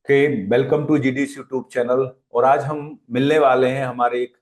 Okay, welcome to GDC YouTube channel. और आज हम मिलने वाले हैं हमारे एक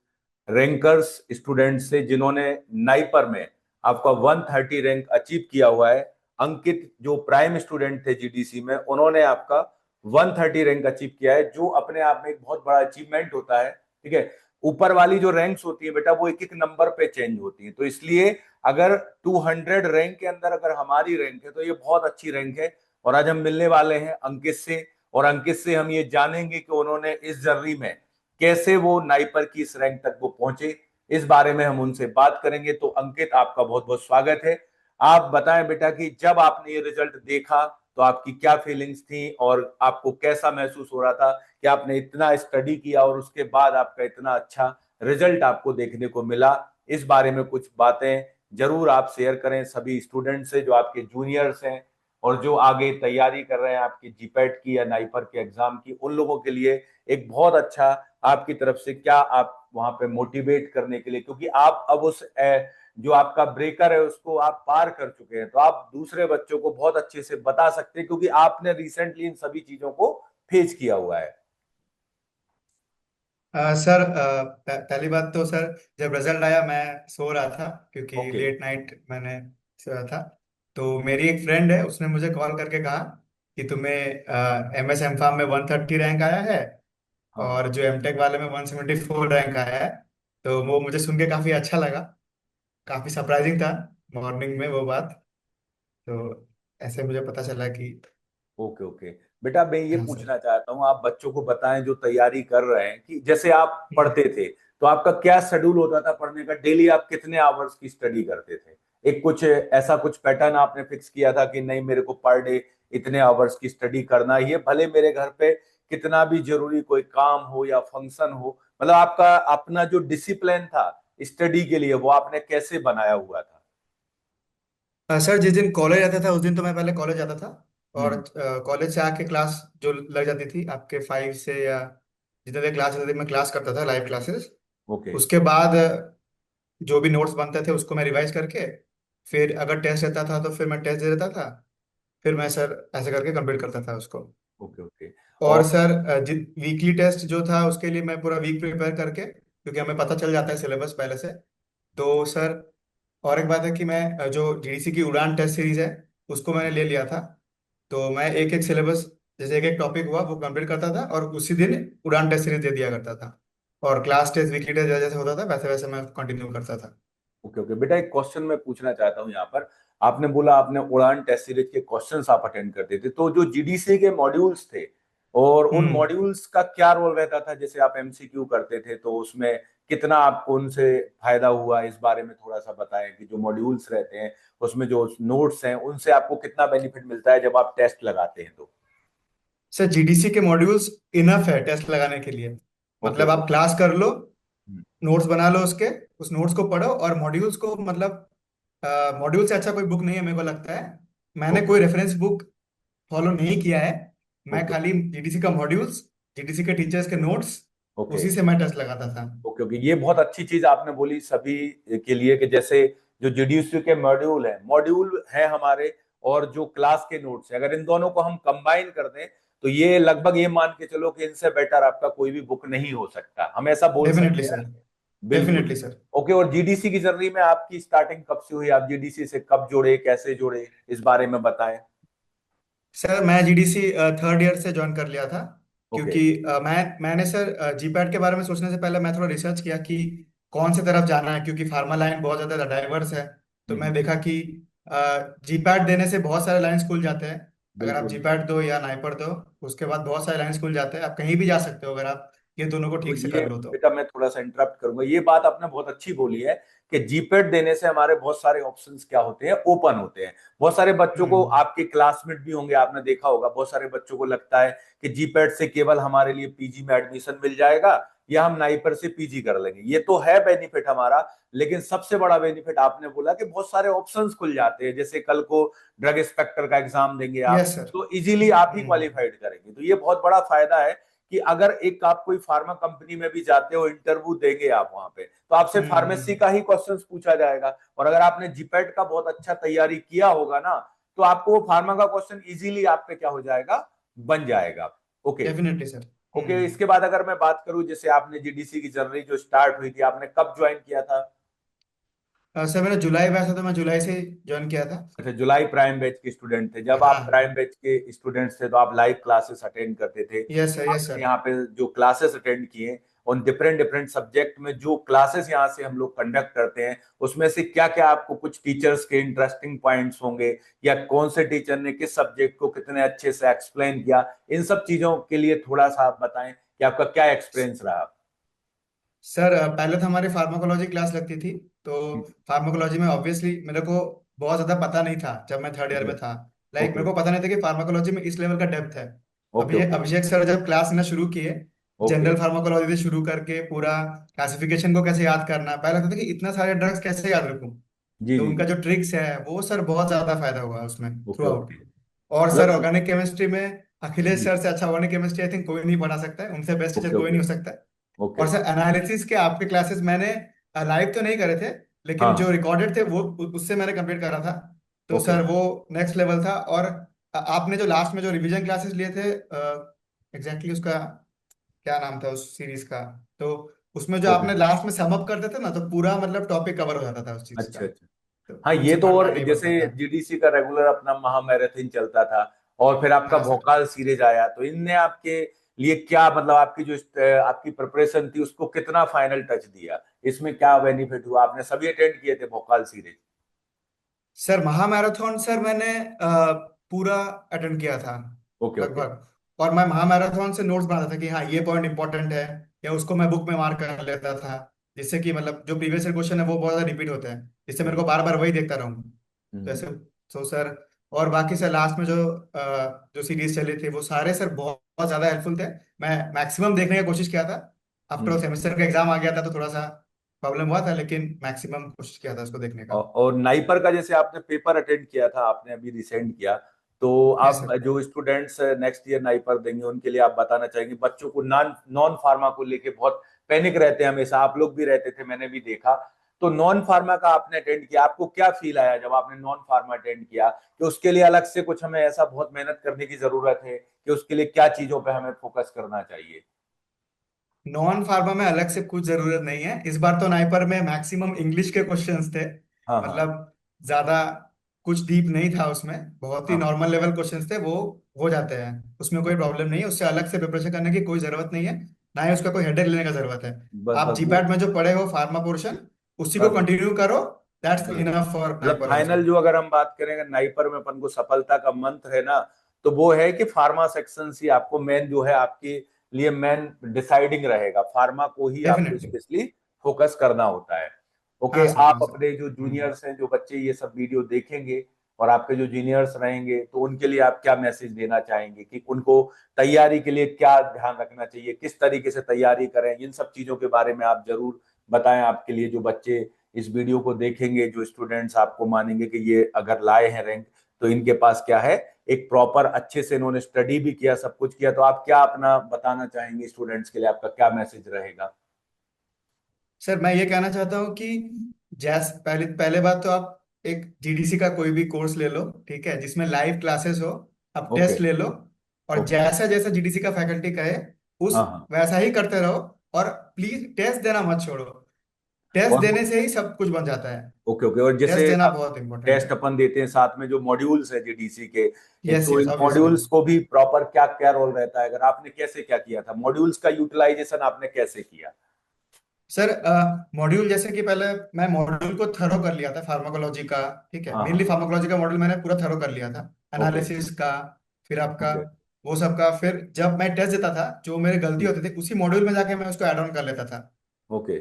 रैंकर्स स्टूडेंट से जिन्होंने नाइपर में आपका 130 रैंक अचीव किया हुआ है। अंकित जो प्राइम स्टूडेंट थे जीडीसी में, उन्होंने आपका 130 रैंक अचीव किया है, जो अपने आप में एक बहुत बड़ा अचीवमेंट होता है। ठीक है। ऊपर वाली जो रैंक्स होती है बेटा, वो एक एक नंबर पे चेंज होती है, तो इसलिए अगर 200 रैंक के अंदर अगर हमारी रैंक है तो ये बहुत अच्छी रैंक है। और आज हम मिलने वाले हैं अंकित से, और अंकित से हम ये जानेंगे कि उन्होंने इस जर्नी में कैसे वो नाइपर की इस रैंक तक वो पहुंचे। इस बारे में हम उनसे बात करेंगे। तो अंकित, आपका बहुत बहुत स्वागत है। आप बताएं बेटा कि जब आपने ये रिजल्ट देखा तो आपकी क्या फीलिंग्स थी, और आपको कैसा महसूस हो रहा था कि आपने इतना स्टडी किया और उसके बाद आपका इतना अच्छा रिजल्ट आपको देखने को मिला। इस बारे में कुछ बातें जरूर आप शेयर करें सभी स्टूडेंट से जो आपके जूनियर्स हैं और जो आगे तैयारी कर रहे हैं आपकी जीपैट की या नाइपर के एग्जाम की, उन लोगों के लिए एक बहुत अच्छा आपकी तरफ से क्या आप वहां पे मोटिवेट करने के लिए, क्योंकि आप अब उस जो आपका ब्रेकर है उसको आप पार कर चुके हैं, तो आप दूसरे बच्चों को बहुत अच्छे से बता सकते हैं क्योंकि आपने रिसेंटली इन सभी चीजों को फेस किया हुआ है। सर, पहली बात तो सर, जब रिजल्ट आया मैं सो रहा था क्योंकि ओके। लेट नाइट मैंने सोया था। तो मेरी एक फ्रेंड है, उसने मुझे कॉल करके कहा कि तुम्हें एम एस एम फार्म में 130 रैंक आया है हाँ। और जो एम टेक वाले में 174 रैंक आया है। तो वो मुझे सुन के काफ़ी अच्छा लगा, काफ़ी सरप्राइजिंग था मॉर्निंग में वो बात। तो ऐसे मुझे पता चला कि ओके ओके। बेटा मैं ये हाँ सर। पूछना चाहता हूँ, आप बच्चों को बताएं जो तैयारी कर रहे हैं कि जैसे आप हम्म। पढ़ते थे तो आपका क्या शेड्यूल होता था पढ़ने का, डेली आप कितने आवर्स की स्टडी करते थे? एक कुछ ऐसा कुछ पैटर्न आपने फिक्स किया था कि नहीं, मेरे को पर डे इतने आवर्स की स्टडी करना ही है, भले मेरे घर पे कितना भी जरूरी कोई काम हो या फंक्शन हो? मतलब आपका अपना जो डिसिप्लिन था स्टडी के लिए वो आपने कैसे बनाया हुआ था? सर, जिस दिन कॉलेज आता था उस दिन तो मैं पहले कॉलेज जाता था। और हम्म। कॉलेज से आके क्लास जो लग जाती थी आपके 5 से या जितने देर क्लास होती थी मैं क्लास करता था, लाइव क्लासेस। ओके उसके बाद जो भी नोट्स बनते थे उसको मैं रिवाइज करके फिर अगर टेस्ट रहता था तो फिर मैं टेस्ट दे देता था। फिर मैं सर ऐसे करके कंप्लीट करता था उसको। Okay okay. और और सर वीकली टेस्ट जो था उसके लिए मैं पूरा वीक प्रिपेयर करके, क्योंकि हमें पता चल जाता है सिलेबस पहले से। तो सर, और एक बात है कि मैं जो जीडीसी की उड़ान टेस्ट सीरीज है उसको मैंने ले लिया था। तो मैं एक एक सिलेबस, जैसे एक एक टॉपिक हुआ वो कंप्लीट करता था और उसी दिन उड़ान टेस्ट सीरीज दे दिया करता था। और क्लास टेस्ट वीकली टेस्ट जैसे जैसे होता था वैसे वैसे मैं कंटिन्यू करता था। ओके ओके बेटा, एक क्वेश्चन मैं पूछना चाहता हूँ यहाँ पर। आपने बोला आपने उड़ान टेस्ट सीरीज के क्वेश्चंस आप अटेंड करते थे, तो जो जीडीसी के मॉड्यूल्स थे और उन हम्म। मॉड्यूल्स का क्या रोल रहता था? जैसे आप एमसीक्यू करते थे तो उसमें कितना आपको उनसे फायदा हुआ, इस बारे में थोड़ा सा बताएं कि जो मॉड्यूल्स रहते हैं उसमें जो नोट्स हैं उनसे आपको कितना बेनिफिट मिलता है जब आप टेस्ट लगाते हैं तो? सर, जीडीसी के मॉड्यूल्स इनफ है टेस्ट लगाने के लिए। ओके मतलब ओके। आप क्लास कर लो, हम्म। नोट्स बना लो उसके, उस नोट्स को पढ़ो और मॉड्यूल्स को, मतलब मॉड्यूल से अच्छा कोई बुक नहीं है मेरे को लगता है। मैंने ओके कोई रेफरेंस बुक फॉलो नहीं किया है। मैं ओके खाली जीडीसी का मॉड्यूल्स, जीडीसी के टीचर्स के नोट्स, ओके उसी से मैं टेस्ट लगाता था। Okay okay. ये बहुत अच्छी चीज आपने बोली सभी के लिए कि जैसे जो जीडीयू के मॉड्यूल है हमारे, और जो क्लास के नोट्स है, अगर इन दोनों को हम कंबाइन कर दें तो ये लगभग ये मान के चलो कि इनसे बेटर आपका कोई भी बुक नहीं हो सकता, हम ऐसा बोल डेफिनेटली सकते हैं सर। ना? बिल्कुल। Definitely sir. ओके। और जीडीसी की जर्नी में आपकी स्टार्टिंग कब से हुई? आप जीडीसी से कब जुड़े, कैसे जुड़े, इस बारे में बताएं। सर, मैं जीडीसी थर्ड ईयर से ज्वाइन कर लिया था। ओके। क्योंकि मैंने सर जीपैट के बारे में सोचने से पहले मैं थोड़ा रिसर्च किया कि कौन सी तरफ जाना है, क्योंकि फार्मा लाइन बहुत ज़्यादा डाइवर्स है। तो मैं हम्म। देखा कि जीपैट देने से बहुत सारे लाइन खुल जाते हैं। अगर आप बिल्कुल। जीपैट दो या नाइपर दो, उसके बाद बहुत सारे लाइन खुल जाते हैं, आप कहीं भी जा सकते हो अगर आप ये दोनों को तो ठीक से ये कर लो तो। बेटा मैं थोड़ा सा इंटरप्ट करूंगा, ये बात आपने बहुत अच्छी बोली है कि जीपेट देने से हमारे बहुत सारे ऑप्शंस क्या होते हैं, ओपन होते हैं। बहुत सारे बच्चों को, हम्म। आपके क्लासमेट भी होंगे, आपने देखा होगा, बहुत सारे बच्चों को लगता है कि जीपेट से केवल हमारे लिए पीजी में एडमिशन मिल जाएगा या हम नाइपर से पीजी कर लेंगे। ये तो है बेनिफिट हमारा, लेकिन सबसे बड़ा बेनिफिट आपने बोला कि बहुत सारे ऑप्शंस खुल जाते हैं। जैसे कल को ड्रग इंस्पेक्टर का एग्जाम देंगे आप, यस सर। तो इजीली आप ही हम्म। क्वालिफाइड करेंगे। तो ये बहुत बड़ा फायदा है कि अगर एक आप कोई फार्मा कंपनी में भी जाते हो, इंटरव्यू देंगे आप वहां पे, तो आपसे फार्मेसी हम्म। का ही क्वेश्चंस पूछा जाएगा। और अगर आपने जीपेट का बहुत अच्छा तैयारी किया होगा ना, तो आपको वो फार्मा का क्वेश्चन इजीली आप पे क्या हो जाएगा, बन जाएगा। ओके। Definitely sir. ओके, इसके बाद अगर मैं बात करूं, जैसे आपने जीडीसी की जर्नी जो स्टार्ट हुई थी, आपने कब ज्वाइन किया था? सर मेरा जुलाई बैच था, तो मैं जुलाई से ज्वाइन किया था। अच्छा, जुलाई प्राइम बैच के स्टूडेंट थे। जब आप हाँ। प्राइम बैच के स्टूडेंट्स थे तो आप लाइव क्लासेस अटेंड करते थे। यस सर, यस आपने सर। यहाँ पे जो क्लासेस अटेंड किए उन डिफरेंट डिफरेंट सब्जेक्ट में, जो क्लासेस यहाँ से हम लोग कंडक्ट करते हैं, उसमें से क्या क्या आपको कुछ टीचर्स के इंटरेस्टिंग पॉइंट्स होंगे, या कौन से टीचर ने किस सब्जेक्ट को कितने अच्छे से एक्सप्लेन किया, इन सब चीजों के लिए थोड़ा सा आप बताएं कि आपका क्या एक्सपीरियंस रहा। सर पहले तो हमारी फार्माकोलॉजी क्लास लगती थी। तो फार्माकोलॉजी में ऑब्वियसली मेरे को बहुत ज़्यादा पता नहीं था जब मैं थर्ड ईयर ओके में था। लाइक ओके मेरे को पता नहीं था कि फार्माकोलॉजी में इस लेवल का डेप्थ है। ओके अभी ओके अभिषेक सर जब क्लास लेना शुरू किए, ओके। जनरल फार्माकोलॉजी से शुरू करके पूरा क्लासिफिकेशन को कैसे याद करना, पहले लगता था कि इतना सारे ड्रग्स कैसे याद रखूं। जी तो जी उनका जी। जो ट्रिक्स है वो सर बहुत ज़्यादा फायदा हुआ उसमें थ्रू ओके आउट। ओके। और सर मतलब ऑर्गेनिक केमिस्ट्री में अखिलेश जी। सर से अच्छा ऑर्गेनिक केमिस्ट्री आई थिंक कोई नहीं पढ़ा सकता है, उनसे बेस्ट टीचर ओके कोई ओके नहीं हो सकता है। ओके। और सर एनालिसिस के आपके क्लासेस मैंने लाइव तो नहीं करे थे, लेकिन जो हाँ। रिकॉर्डेड थे वो उससे मैंने कंप्लीट करा था। तो ओके। सर वो नेक्स्ट लेवल था। और आपने जो लास्ट में जो रिवीजन क्लासेस लिए थे, एग्जैक्टली उसका क्या नाम था उस सीरीज का, तो उसमें जो ओके। आपने लास्ट में सम अप करते थे ना, तो पूरा मतलब टॉपिक कवर हो जाता था उस चीज का। अच्छा अच्छा। तो हाँ, ये उनसे तो, पढ़ना और नहीं जैसे पड़ता था। जीडीसी का रेगुलर अपना महा मैराथन चलता था, और फिर आपका हाँ सर। भोकाल सीरीज आया, तो इनने आपके लिए क्या, मतलब आपकी जो आपकी प्रिपरेशन थी उसको कितना फाइनल टच दिया? इसमें क्या बेनिफिट हुआ? आपने सभी अटेंड किए थे भोकाल सीरीज? सर महामैराथन सर मैंने पूरा अटेंड किया था ओके ओके। लगभग। और मैं महामैराथन से नोट्स बनाता था कि हाँ ये पॉइंट इंपॉर्टेंट है, या उसको मैं बुक में मार्क कर लेता था, जिससे कि मतलब जो प्रीवियस ईयर क्वेश्चन है वो बहुत ज्यादा रिपीट होते हैं, जिससे मेरे को हम्म बार बार वही देखता रहूं। तो हम्म। ऐसे। तो सर और बाकी सर लास्ट में जो सीरीज चली थी वो सारे सर बहुत बहुत ज्यादा हेल्पफुल थे। मैं मैक्सिमम देखने की कोशिश किया था। After hmm. सेमेस्टर का एग्जाम आ गया था तो थोड़ा सा प्रॉब्लम हुआ था, लेकिन मैक्सिमम कोशिश किया था उसको देखने का। और नाइपर का जैसे आपने पेपर अटेंड किया था, आपने अभी रिसेंट किया, तो यस आप सर। जो स्टूडेंट्स नेक्स्ट ईयर नाइपर देंगे उनके लिए आप बताना चाहेंगे? बच्चों को नॉन नॉन फार्मा को लेके बहुत पैनिक रहते हैं हमेशा, आप लोग भी रहते थे, मैंने भी देखा। तो नॉन फार्मा का आपने अटेंड किया, आपको क्या फील आया जब आपने नॉन फार्मा अटेंड किया, कि उसके लिए अलग से कुछ हमें ऐसा बहुत मेहनत करने की जरूरत है, कि उसके लिए क्या चीजों पे हमें फोकस करना चाहिए? नॉन फार्मा में अलग से कुछ जरूरत नहीं है। इस बार तो नाइपर में मैक्सिमम इंग्लिश के क्वेश्चंस थे। हाँ हाँ मतलब ज्यादा कुछ डीप नहीं था उसमें, बहुत ही हाँ। नॉर्मल लेवल क्वेश्चंस थे वो। हो जाते हैं, उसमें कोई ओके। प्रॉब्लम नहीं है, उससे अलग से प्रिपरेशन करने की कोई जरूरत नहीं है। ना ही उसका कोई हेडेक लेने का जरूरत है। बस आप बस वो, जीपैट में जो पढ़े हो फार्मा पोर्शन, उसी को बस बस कंटिन्यू करो। दैट्स बस। इनफ फॉर मतलब नाइपर ऑल्सो। फाइनल जो अगर हम बात करेंगे नाइपर में अपन को सफलता का मंत्र है ना, तो वो है कि फार्मा सेक्शन ही आपको मेन जो है आपके लिए मेन डिसाइडिंग रहेगा, फार्मा को ही आपको डेफिनेटली। स्पेशली फोकस करना होता है। हाँ ओके, सर, आप हाँ सर। अपने जो जूनियर्स हैं, जो बच्चे ये सब वीडियो देखेंगे और आपके जो जूनियर्स रहेंगे, तो उनके लिए आप क्या मैसेज देना चाहेंगे, कि उनको तैयारी के लिए क्या ध्यान रखना चाहिए, किस तरीके से तैयारी करें, इन सब चीजों के बारे में आप जरूर बताएं। आपके लिए जो बच्चे इस वीडियो को देखेंगे, जो स्टूडेंट्स आपको मानेंगे कि ये अगर लाए हैं रैंक, तो इनके पास क्या है, एक प्रॉपर अच्छे से इन्होंने स्टडी भी किया, सब कुछ किया, तो आप क्या अपना बताना चाहेंगे स्टूडेंट्स के लिए, आपका क्या मैसेज रहेगा? सर मैं ये कहना चाहता हूँ कि जैस पहले पहले बात तो आप एक जीडीसी का कोई भी कोर्स ले लो, ठीक है, जिसमें लाइव क्लासेस हो। आप ओके टेस्ट ले लो, और ओके। जैसा जैसा जीडीसी का फैकल्टी कहे उस हाँ हाँ। वैसा ही करते रहो। और प्लीज टेस्ट देना मत छोड़ो। टेस्ट और देने से ही सब कुछ बन जाता है। ओके ओके, और टेस्ट जैसे देना अब बहुत इंपॉर्टेंट टेस्ट है। अपन देते हैं, साथ में जो मॉड्यूल्स है जीडीसी के, यस तो यस, इन ऑब्वियसली। मॉड्यूल्स को भी प्रॉपर क्या क्या रोल रहता है, अगर आपने कैसे क्या किया था, मॉड्यूल्स का यूटिलाइजेशन आपने कैसे किया? सर मॉड्यूल जैसे कि पहले मैं मॉड्यूल को थरो कर लिया था फार्माकोलॉजी का। ठीक है, हाँ मेनली हाँ। फार्माकोलॉजी का मॉड्यूल मैंने पूरा थरो कर लिया था। ओके एनालिसिस का, फिर आपका ओके वो सब का, फिर जब मैं टेस्ट देता था जो मेरे गलती हम्म, होते थे उसी मॉड्यूल में जाके मैं उसको ऐड ऑन कर लेता था। ओके।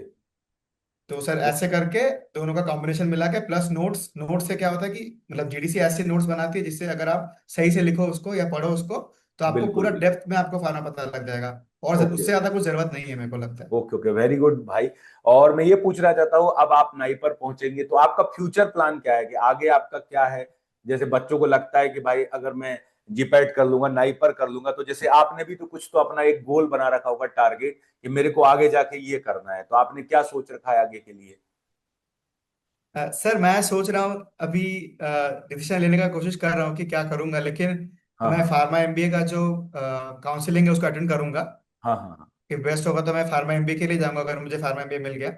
तो सर ऐसे करके दोनों का कॉम्बिनेशन मिला के प्लस नोट्स, नोट्स से क्या होता है कि मतलब जीडीसी ऐसे नोट्स बनाती है जिससे अगर आप सही से लिखो उसको या पढ़ो उसको, तो आपको बिल्कुल पूरा बिल्कुल। डेप्थ में आपको फार्मा पता लग जाएगा। और ओके उससे ज्यादा कुछ जरूरत नहीं है मेरे को लगता है। ओके ओके, वेरी गुड भाई। और मैं ये पूछना चाहता हूँ, अब आप नाई पर पहुंचेंगे तो आपका फ्यूचर प्लान क्या है, कि आगे आपका क्या है? जैसे बच्चों को लगता है कि भाई अगर मैं जीपैट कर लूंगा, नाई पर कर लूंगा, तो जैसे आपने भी तो कुछ तो अपना एक गोल बना रखा होगा, टारगेट, कि मेरे को आगे जाके ये करना है, तो आपने क्या सोच रखा है आगे के लिए? सर मैं सोच रहा हूँ अभी डिसीजन लेने का कोशिश कर रहा हूँ कि क्या करूंगा, लेकिन तो हाँ मैं हाँ फार्मा एमबीए का जो काउंसलिंग है उसको अटेंड करूंगा। हाँ हाँ हाँ। कि बेस्ट होगा तो मैं फार्मा एमबीए के लिए जाऊंगा, अगर मुझे फार्मा एमबीए मिल गया।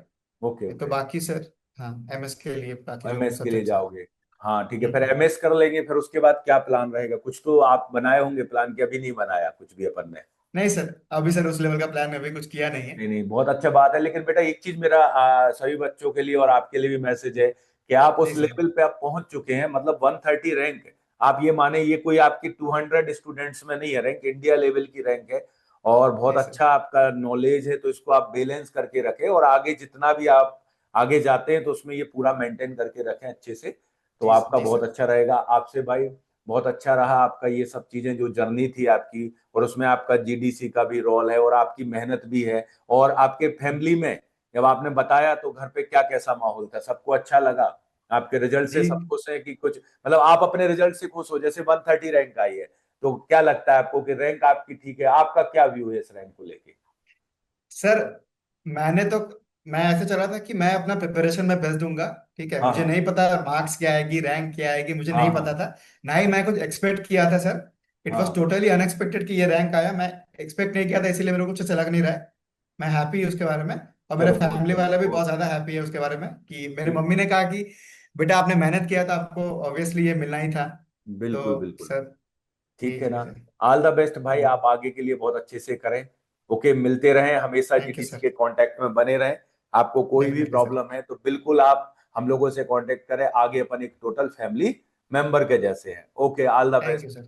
ओके तो ओके। बाकी सर, हाँ, एमएस के लिए बाकी जो एमएस के लिए सब्जेक्ट्स है। जाओगे? हाँ ठीक है, फिर हम्म। एमएस कर लेंगे, फिर उसके बाद क्या प्लान रहेगा? कुछ तो आप बनाए होंगे प्लान, की अभी नहीं बनाया कुछ भी अपन ने? नहीं सर, अभी सर उस लेवल का प्लान अभी कुछ किया नहीं है। नहीं नहीं, बहुत अच्छा बात है। लेकिन बेटा एक चीज मेरा सभी बच्चों के लिए और आपके लिए भी मैसेज है कि आप जी उस सर। लेवल पे आप पहुंच चुके हैं, मतलब 130 रैंक। आप ये माने ये कोई आपकी 200 स्टूडेंट्स में नहीं है रैंक, इंडिया लेवल की रैंक है। और बहुत जी सर। अच्छा आपका नॉलेज है, तो इसको आप बैलेंस करके रखें, और आगे जितना भी आप आगे जाते हैं तो उसमें ये पूरा मेंटेन करके रखें अच्छे से। तो जी आपका जी बहुत सर। अच्छा रहेगा। आपसे भाई बहुत अच्छा रहा आपका ये सब चीजें, जो जर्नी थी आपकी, और उसमें आपका जीडीसी का भी रोल है और आपकी मेहनत भी है। और आपके फैमिली में जब आपने बताया तो घर पे क्या कैसा माहौल था? सबको अच्छा लगा? आपके रिजल्ट से जी सब खुश है कि कुछ, मतलब आप अपने रिजल्ट से खुश हो? जैसे 130 रैंक आई है, तो क्या लगता है आपको कि रैंक आपकी ठीक है? आपका क्या व्यू है इस रैंक को लेके? सर, मैंने तो मैं ऐसे चला था कि मैं अपना प्रिपरेशन में बेस्ट दूंगा। ठीक है, हाँ मुझे हाँ नहीं पता मार्क्स क्या आएगी, रैंक क्या आएगी, मुझे हाँ नहीं हाँ पता था। ना ही मैं कुछ एक्सपेक्ट किया था सर। इट वॉज हाँ। टोटली अनएक्सपेक्टेड कि ये रैंक आया। मैं एक्सपेक्ट नहीं किया था, इसीलिए मेरे को कुछ अच्छा लग नहीं रहा है। मैं हैप्पी उसके बारे में। और मेरे चलो बहुत फैमिली बढ़िया, वाला भी बहुत बहुत ज्यादा हैप्पी है उसके बारे में, कि मेरी बढ़िया। मम्मी ने कहा कि बेटा आपने मेहनत किया था, आपको ऑब्वियसली ये मिलना ही था। बिल्कुल तो बिल्कुल। सर, ठीक जी है जी ना। सर। ऑल द बेस्ट भाई, आप आगे के लिए बहुत अच्छे से करें। ओके, मिलते रहें हमेशा, थैंक यू जीडीसी सर। के कांटेक्ट में बने रहें। आपको कोई भी डेफिनेटली सर। प्रॉब्लम है तो बिल्कुल आप हम लोगों से कांटेक्ट करें, आगे अपन एक टोटल फैमिली मेंबर के जैसे हैं। Okay, all the thank you best. Sir.